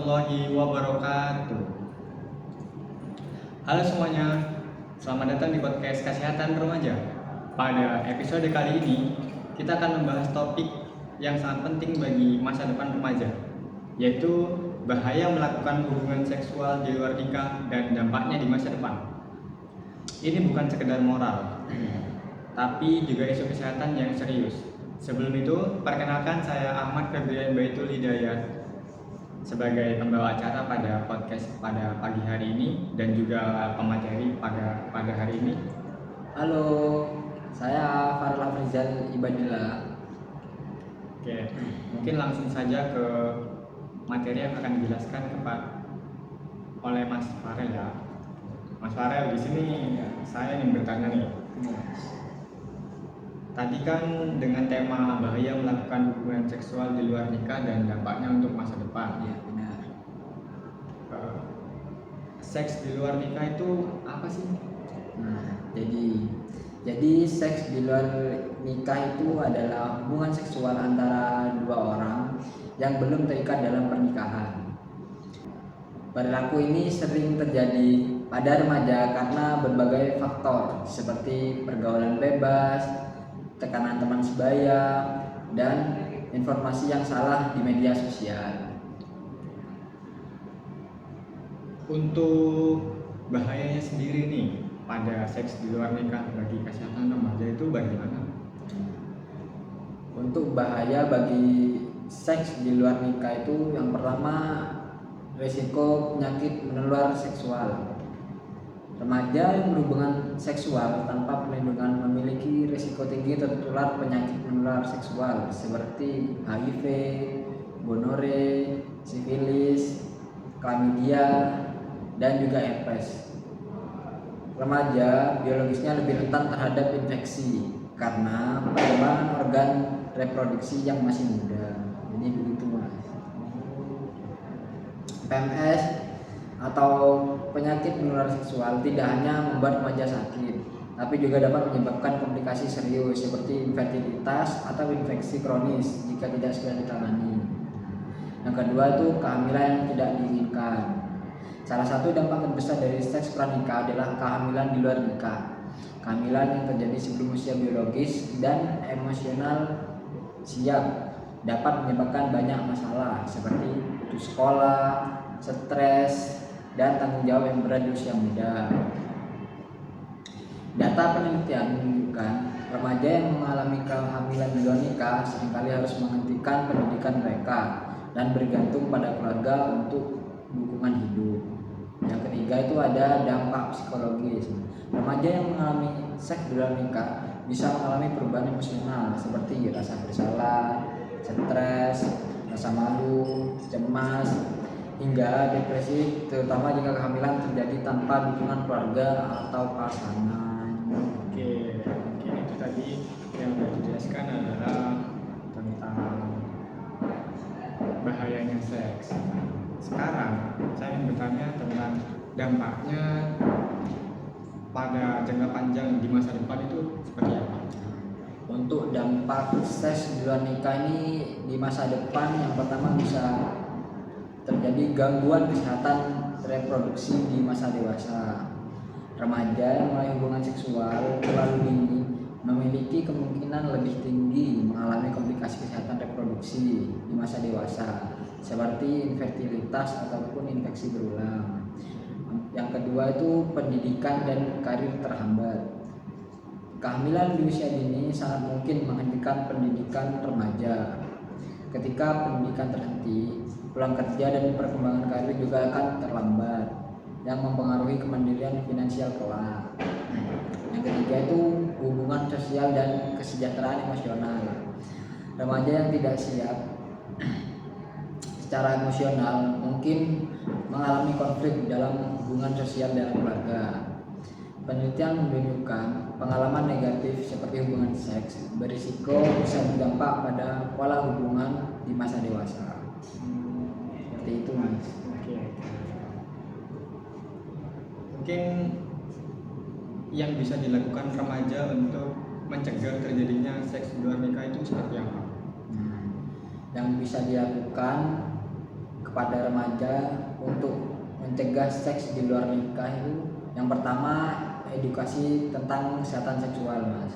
warahmatullahi wabarakatuh. Halo semuanya, selamat datang di podcast Kesehatan Remaja. Pada episode kali ini, kita akan membahas topik yang sangat penting bagi masa depan remaja, yaitu bahaya melakukan hubungan seksual di luar nikah dan dampaknya di masa depan. Ini bukan sekedar moral, tapi juga isu kesehatan yang serius. Sebelum itu, perkenalkan saya Ahmad Febrian Baitul Hidayat sebagai pembawa acara pada podcast pada pagi hari ini dan juga pemateri pada hari ini. Halo, saya Farla Frizal Ibadillah. Oke, mungkin langsung saja ke materi yang akan dijelaskan oleh Mas Farel ya. Mas Farel, di sini saya ingin bertanya nih. Tadi kan dengan tema bahaya melakukan hubungan seksual di luar nikah dan dampaknya untuk masa depan. Ya, benar. Seks di luar nikah itu apa sih? Nah, jadi seks di luar nikah itu adalah hubungan seksual antara dua orang yang belum terikat dalam pernikahan. Perilaku ini sering terjadi pada remaja karena berbagai faktor seperti pergaulan bebas, tekanan teman sebaya, dan informasi yang salah di media sosial. Untuk bahayanya sendiri nih pada seks di luar nikah bagi kesehatan remaja itu bagaimana? Untuk bahaya bagi seks di luar nikah itu yang pertama, risiko penyakit menular seksual. Remaja yang berhubungan seksual tanpa perlindungan memiliki risiko tinggi tertular penyakit menular seksual seperti HIV, gonore, sifilis, klamidia, dan juga herpes. Remaja biologisnya lebih rentan terhadap infeksi karena perkembangan organ reproduksi yang masih muda. Jadi begitu Mas. PMS atau penyakit menular seksual tidak hanya membuat remaja sakit, tapi juga dapat menyebabkan komplikasi serius seperti infertilitas atau infeksi kronis jika tidak segera ditangani. Yang kedua itu kehamilan yang tidak diinginkan. Salah satu dampak terbesar dari seks pranikah adalah kehamilan di luar nikah. Kehamilan yang terjadi sebelum usia biologis dan emosional siap dapat menyebabkan banyak masalah seperti putus sekolah, stres, dan tanggung jawab yang berat di usia muda. Data penelitian menunjukkan remaja yang mengalami kehamilan di luar nikah seringkali harus menghentikan pendidikan mereka dan bergantung pada keluarga untuk dukungan hidup. Yang ketiga itu ada dampak psikologis. Remaja yang mengalami seks di luar nikah bisa mengalami perubahan emosional seperti rasa bersalah, stres, rasa malu, cemas, hingga depresi, terutama jika kehamilan terjadi tanpa dukungan keluarga atau pasangan. Oke, mungkin itu tadi yang sudah dijelaskan adalah tentang bahayanya seks. Sekarang saya ingin bertanya tentang dampaknya pada jangka panjang di masa depan itu seperti apa? Untuk dampak seks di luar nikah ini di masa depan, yang pertama bisa terjadi gangguan kesehatan reproduksi di masa dewasa. Remaja yang mulai hubungan seksual terlalu dini memiliki kemungkinan lebih tinggi mengalami komplikasi kesehatan reproduksi di masa dewasa seperti infertilitas ataupun infeksi berulang. Yang kedua itu pendidikan dan karir terhambat. Kehamilan di usia dini sangat mungkin menghentikan pendidikan remaja. Ketika pendidikan terhenti, peluang kerja dan perkembangan karir juga akan terlambat, yang mempengaruhi kemandirian finansial kelak. Yang ketiga itu hubungan sosial dan kesejahteraan emosional. Remaja yang tidak siap secara emosional mungkin mengalami konflik dalam hubungan sosial dalam keluarga. Penelitian menunjukkan pengalaman negatif seperti hubungan seks berisiko bisa berdampak pada pola hubungan di masa dewasa. Seperti itu Mas. Oke. Mungkin yang bisa dilakukan remaja untuk mencegah terjadinya seks di luar nikah itu seperti apa? Yang bisa dilakukan kepada remaja untuk mencegah seks di luar nikah itu yang pertama edukasi tentang kesehatan seksual, Mas.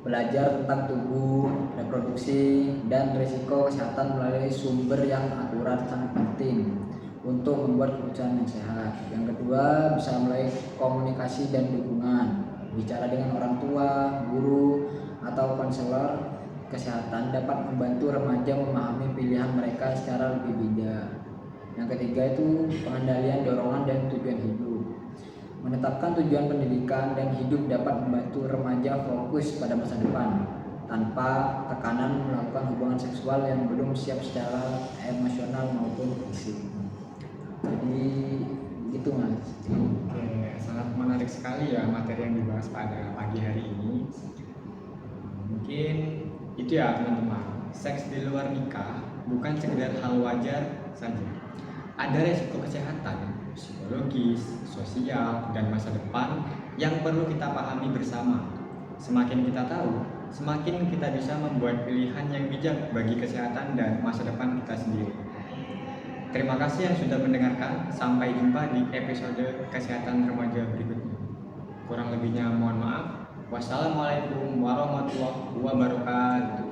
Belajar tentang tubuh, reproduksi, dan risiko kesehatan melalui sumber yang akurat sangat penting untuk membuat keputusan yang sehat. Yang kedua, bisa melalui komunikasi dan dukungan, bicara dengan orang tua, guru, atau konselor kesehatan dapat membantu remaja memahami pilihan mereka secara lebih bijak. Yang ketiga itu pengendalian dorongan dan tujuan hidup. Menetapkan tujuan pendidikan dan hidup dapat membantu remaja fokus pada masa depan tanpa tekanan melakukan hubungan seksual yang belum siap secara emosional maupun fisik. Jadi gitu, Mas. Oke, sangat menarik sekali ya materi yang dibahas pada pagi hari ini. Mungkin itu ya teman-teman, seks di luar nikah bukan sekedar hal wajar saja. Ada resiko kesehatan, psikologis, sosial, dan masa depan yang perlu kita pahami bersama. Semakin kita tahu, semakin kita bisa membuat pilihan yang bijak bagi kesehatan dan masa depan kita sendiri. Terima kasih yang sudah mendengarkan. Sampai jumpa di episode kesehatan remaja berikutnya. Kurang lebihnya mohon maaf. Wassalamualaikum warahmatullahi wabarakatuh.